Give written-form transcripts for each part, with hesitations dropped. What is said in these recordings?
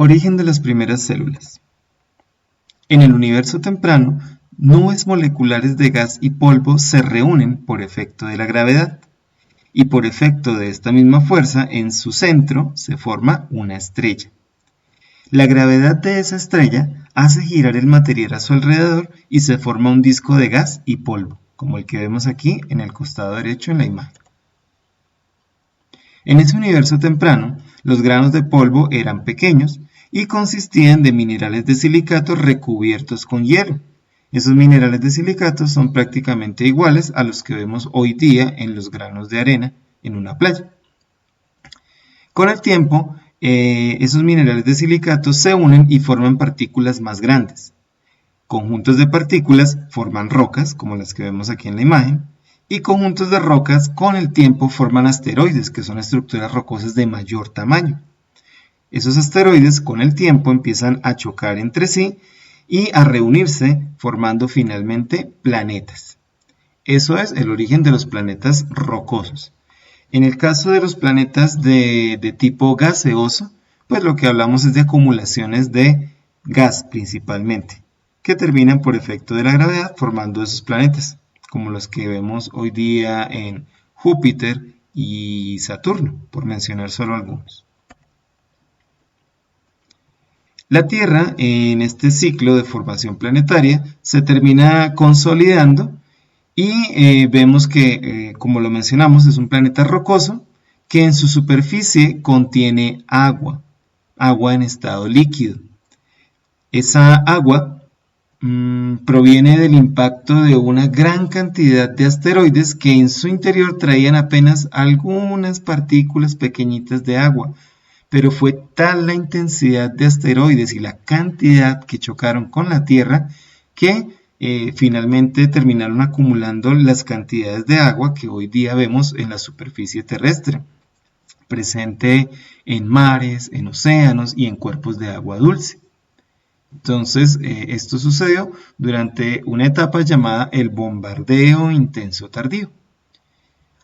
Origen de las primeras células. En el universo temprano, nubes moleculares de gas y polvo se reúnen por efecto de la gravedad, y por efecto de esta misma fuerza, en su centro se forma una estrella. La gravedad de esa estrella hace girar el material a su alrededor y se forma un disco de gas y polvo, como el que vemos aquí en el costado derecho en la imagen. En ese universo temprano, los granos de polvo eran pequeños y consistían de minerales de silicato recubiertos con hielo. Esos minerales de silicato son prácticamente iguales a los que vemos hoy día en los granos de arena en una playa. Con el tiempo, esos minerales de silicato se unen y forman partículas más grandes. Conjuntos de partículas forman rocas, como las que vemos aquí en la imagen, y conjuntos de rocas con el tiempo forman asteroides, que son estructuras rocosas de mayor tamaño. Esos asteroides con el tiempo empiezan a chocar entre sí y a reunirse formando finalmente planetas. Eso es el origen de los planetas rocosos. En el caso de los planetas de tipo gaseoso, pues lo que hablamos es de acumulaciones de gas principalmente, que terminan por efecto de la gravedad formando esos planetas, como los que vemos hoy día en Júpiter y Saturno, por mencionar solo algunos. La Tierra, en este ciclo de formación planetaria, se termina consolidando y vemos que, como lo mencionamos, es un planeta rocoso que en su superficie contiene agua en estado líquido. Esa agua proviene del impacto de una gran cantidad de asteroides que en su interior traían apenas algunas partículas pequeñitas de agua, pero fue tal la intensidad de asteroides y la cantidad que chocaron con la Tierra que finalmente terminaron acumulando las cantidades de agua que hoy día vemos en la superficie terrestre, presente en mares, en océanos y en cuerpos de agua dulce. Entonces, esto sucedió durante una etapa llamada el bombardeo intenso tardío.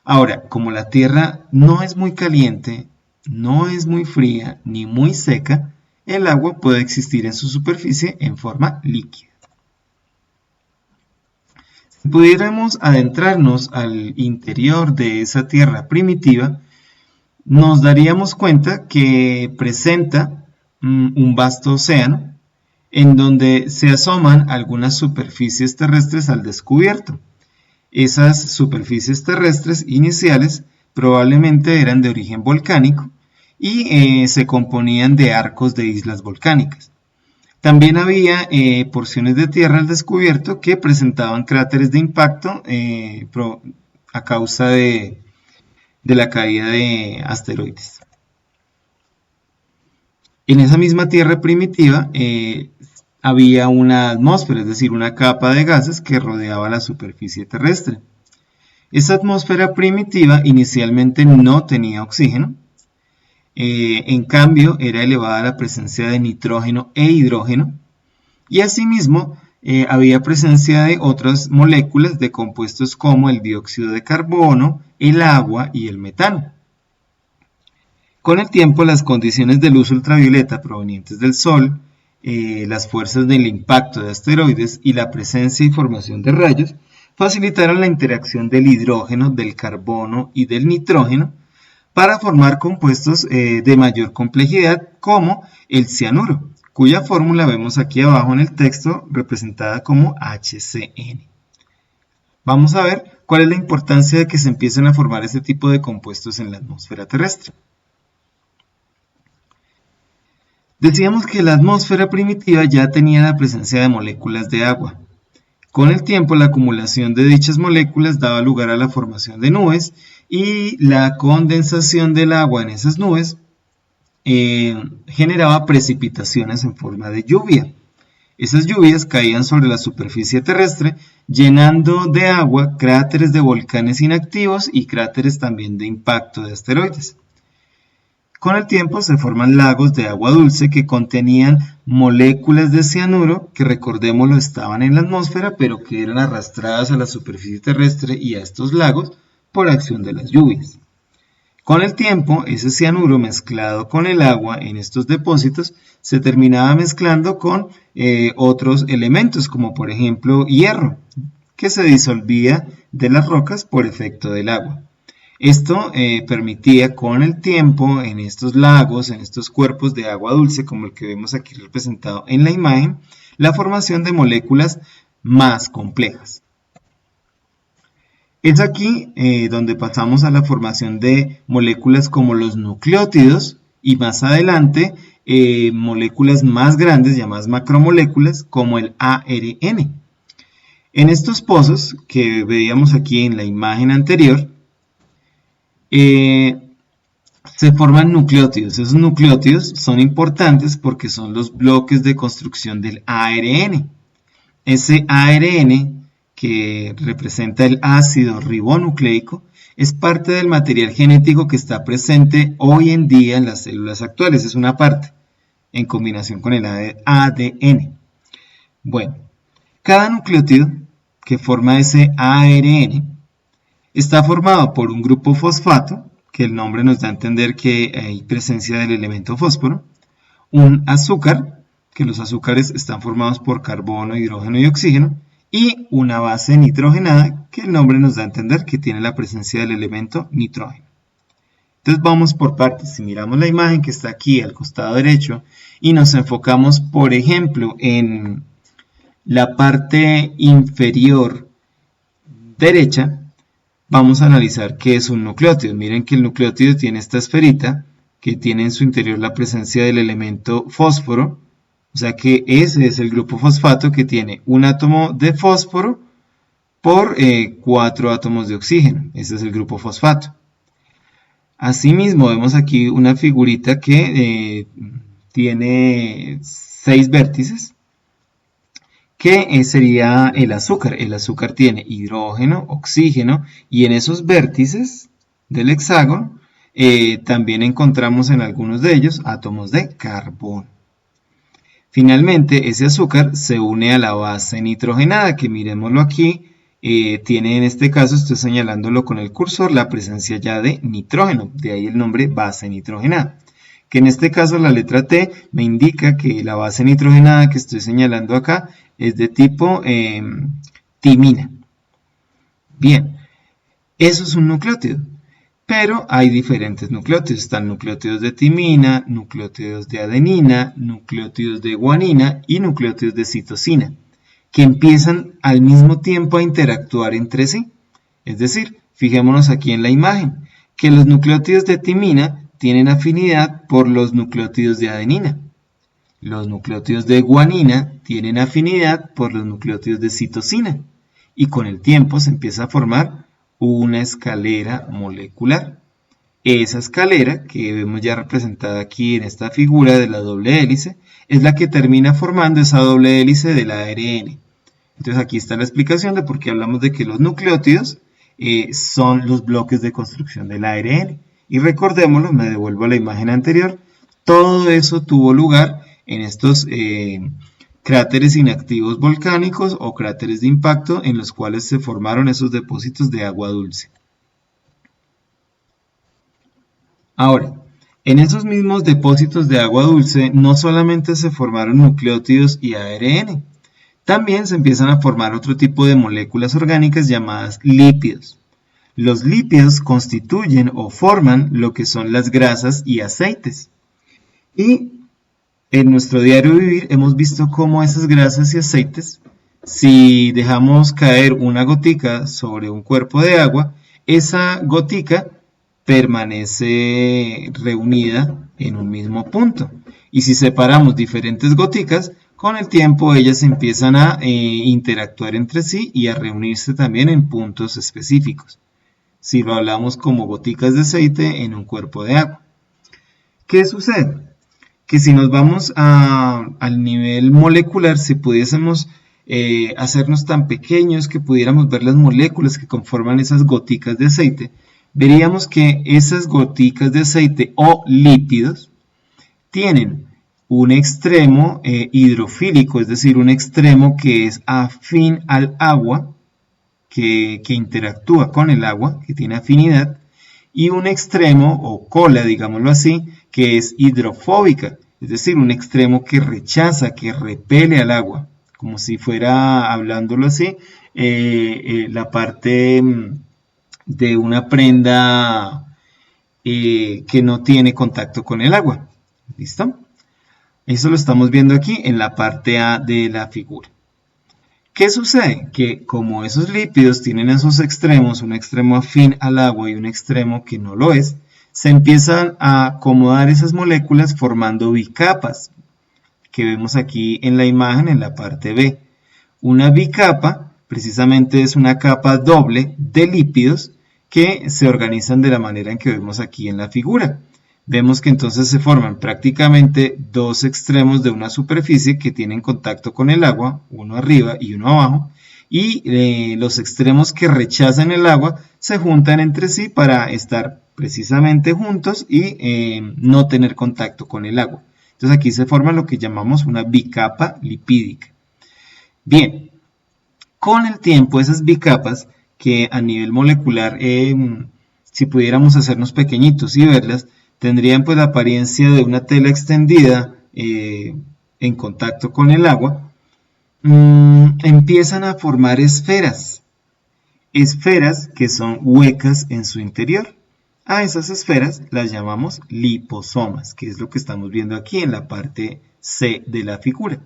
Ahora, como la Tierra no es muy caliente, no es muy fría ni muy seca, el agua puede existir en su superficie en forma líquida. Si pudiéramos adentrarnos al interior de esa Tierra primitiva, nos daríamos cuenta que presenta un vasto océano, en donde se asoman algunas superficies terrestres al descubierto. Esas superficies terrestres iniciales probablemente eran de origen volcánico y se componían de arcos de islas volcánicas. También había porciones de tierra al descubierto que presentaban cráteres de impacto a causa de la caída de asteroides. En esa misma tierra primitiva había una atmósfera, es decir, una capa de gases que rodeaba la superficie terrestre. Esa atmósfera primitiva inicialmente no tenía oxígeno, en cambio era elevada la presencia de nitrógeno e hidrógeno, y asimismo había presencia de otras moléculas de compuestos como el dióxido de carbono, el agua y el metano. Con el tiempo, las condiciones de luz ultravioleta provenientes del Sol, las fuerzas del impacto de asteroides y la presencia y formación de rayos facilitaron la interacción del hidrógeno, del carbono y del nitrógeno para formar compuestos de mayor complejidad como el cianuro, cuya fórmula vemos aquí abajo en el texto representada como HCN. Vamos a ver cuál es la importancia de que se empiecen a formar este tipo de compuestos en la atmósfera terrestre. Decíamos que la atmósfera primitiva ya tenía la presencia de moléculas de agua. Con el tiempo, la acumulación de dichas moléculas daba lugar a la formación de nubes y la condensación del agua en esas nubes generaba precipitaciones en forma de lluvia. Esas lluvias caían sobre la superficie terrestre, llenando de agua cráteres de volcanes inactivos y cráteres también de impacto de asteroides. Con el tiempo se forman lagos de agua dulce que contenían moléculas de cianuro que, recordémoslo, estaban en la atmósfera pero que eran arrastradas a la superficie terrestre y a estos lagos por acción de las lluvias. Con el tiempo, ese cianuro mezclado con el agua en estos depósitos se terminaba mezclando con otros elementos, como por ejemplo hierro, que se disolvía de las rocas por efecto del agua. Esto permitía con el tiempo en estos lagos, en estos cuerpos de agua dulce, como el que vemos aquí representado en la imagen, la formación de moléculas más complejas. Es aquí donde pasamos a la formación de moléculas como los nucleótidos y más adelante moléculas más grandes llamadas macromoléculas como el ARN. En estos pozos que veíamos aquí en la imagen anterior se forman nucleótidos. Esos nucleótidos son importantes porque son los bloques de construcción del ARN. Ese ARN que representa el ácido ribonucleico, es parte del material genético que está presente hoy en día en las células actuales. Es una parte, en combinación con el ADN. Bueno, cada nucleótido que forma ese ARN está formado por un grupo fosfato, que el nombre nos da a entender que hay presencia del elemento fósforo, un azúcar, que los azúcares están formados por carbono, hidrógeno y oxígeno, y una base nitrogenada, que el nombre nos da a entender que tiene la presencia del elemento nitrógeno. Entonces vamos por partes. Si miramos la imagen que está aquí al costado derecho y nos enfocamos, por ejemplo, en la parte inferior derecha, vamos a analizar qué es un nucleótido. Miren que el nucleótido tiene esta esferita que tiene en su interior la presencia del elemento fósforo. O sea que ese es el grupo fosfato que tiene un átomo de fósforo por 4 átomos de oxígeno. Ese es el grupo fosfato. Asimismo vemos aquí una figurita que tiene 6 vértices, que sería el azúcar. El azúcar tiene hidrógeno, oxígeno, y en esos vértices del hexágono también encontramos en algunos de ellos átomos de carbono. Finalmente, ese azúcar se une a la base nitrogenada, que miremoslo aquí, tiene en este caso, estoy señalándolo con el cursor, la presencia ya de nitrógeno, de ahí el nombre base nitrogenada. Que en este caso la letra T me indica que la base nitrogenada que estoy señalando acá es de tipo timina. Bien, eso es un nucleótido. Pero hay diferentes nucleótidos. Están nucleótidos de timina, nucleótidos de adenina, nucleótidos de guanina y nucleótidos de citosina, que empiezan al mismo tiempo a interactuar entre sí. Es decir, fijémonos aquí en la imagen, que los nucleótidos de timina tienen afinidad por los nucleótidos de adenina. Los nucleótidos de guanina tienen afinidad por los nucleótidos de citosina. Y con el tiempo se empieza a formar una escalera molecular. Esa escalera, que vemos ya representada aquí en esta figura de la doble hélice, es la que termina formando esa doble hélice del ARN. Entonces aquí está la explicación de por qué hablamos de que los nucleótidos son los bloques de construcción del ARN. Y recordémoslo, me devuelvo a la imagen anterior, todo eso tuvo lugar en estos cráteres inactivos volcánicos o cráteres de impacto en los cuales se formaron esos depósitos de agua dulce. Ahora, en esos mismos depósitos de agua dulce no solamente se formaron nucleótidos y ARN, también se empiezan a formar otro tipo de moléculas orgánicas llamadas lípidos. Los lípidos constituyen o forman lo que son las grasas y aceites. Y en nuestro diario vivir hemos visto cómo esas grasas y aceites, si dejamos caer una gotica sobre un cuerpo de agua, esa gotica permanece reunida en un mismo punto. Y si separamos diferentes goticas, con el tiempo ellas empiezan a interactuar entre sí y a reunirse también en puntos específicos. Si lo hablamos como goticas de aceite en un cuerpo de agua. ¿Qué sucede? Que si nos vamos al nivel molecular, si pudiésemos hacernos tan pequeños que pudiéramos ver las moléculas que conforman esas goticas de aceite, veríamos que esas goticas de aceite o lípidos tienen un extremo hidrofílico, es decir, un extremo que es afín al agua, que interactúa con el agua, que tiene afinidad, y un extremo o cola, digámoslo así, que es hidrofóbica, es decir, un extremo que rechaza, que repele al agua, como si fuera, hablándolo así, la parte de una prenda que no tiene contacto con el agua. ¿Listo? Eso lo estamos viendo aquí en la parte A de la figura. ¿Qué sucede? Que como esos lípidos tienen esos extremos, un extremo afín al agua y un extremo que no lo es, se empiezan a acomodar esas moléculas formando bicapas, que vemos aquí en la imagen en la parte B. Una bicapa precisamente es una capa doble de lípidos que se organizan de la manera en que vemos aquí en la figura. Vemos que entonces se forman prácticamente dos extremos de una superficie que tienen contacto con el agua, uno arriba y uno abajo, y los extremos que rechazan el agua se juntan entre sí para estar precisamente juntos y no tener contacto con el agua. Entonces aquí se forma lo que llamamos una bicapa lipídica. Bien, con el tiempo esas bicapas que a nivel molecular, si pudiéramos hacernos pequeñitos y verlas, tendrían pues la apariencia de una tela extendida en contacto con el agua, empiezan a formar esferas que son huecas en su interior. A esas esferas las llamamos liposomas, que es lo que estamos viendo aquí en la parte C de la figura.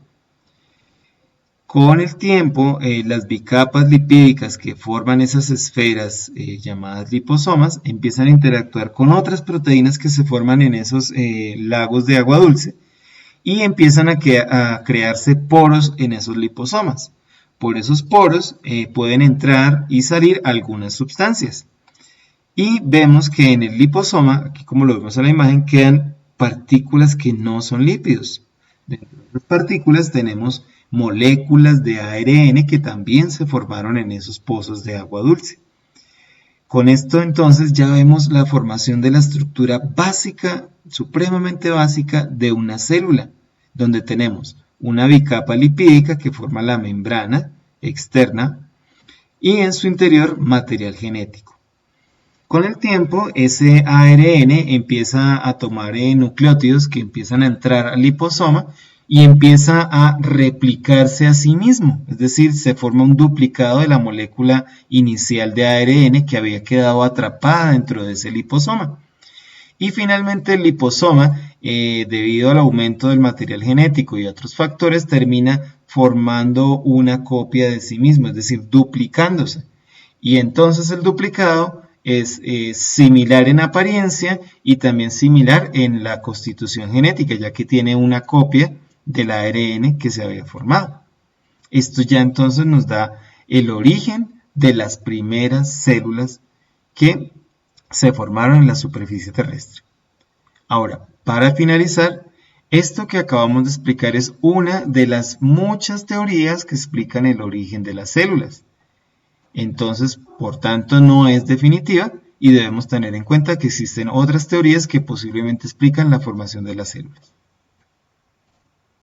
Con el tiempo, las bicapas lipídicas que forman esas esferas llamadas liposomas empiezan a interactuar con otras proteínas que se forman en esos lagos de agua dulce y empiezan a crearse poros en esos liposomas. Por esos poros pueden entrar y salir algunas sustancias. Y vemos que en el liposoma, aquí como lo vemos en la imagen, quedan partículas que no son lípidos. Dentro de las partículas tenemos moléculas de ARN que también se formaron en esos pozos de agua dulce. Con esto entonces ya vemos la formación de la estructura básica, supremamente básica de una célula, donde tenemos una bicapa lipídica que forma la membrana externa y en su interior material genético. Con el tiempo ese ARN empieza a tomar nucleótidos que empiezan a entrar al liposoma y empieza a replicarse a sí mismo, es decir, se forma un duplicado de la molécula inicial de ARN que había quedado atrapada dentro de ese liposoma. Y finalmente el liposoma, debido al aumento del material genético y otros factores, termina formando una copia de sí mismo, es decir, duplicándose. Y entonces el duplicado es similar en apariencia y también similar en la constitución genética, ya que tiene una copia del ARN que se había formado. Esto ya entonces nos da el origen de las primeras células que se formaron en la superficie terrestre. Ahora, para finalizar, esto que acabamos de explicar es una de las muchas teorías que explican el origen de las células. Entonces, por tanto, no es definitiva y debemos tener en cuenta que existen otras teorías que posiblemente explican la formación de las células.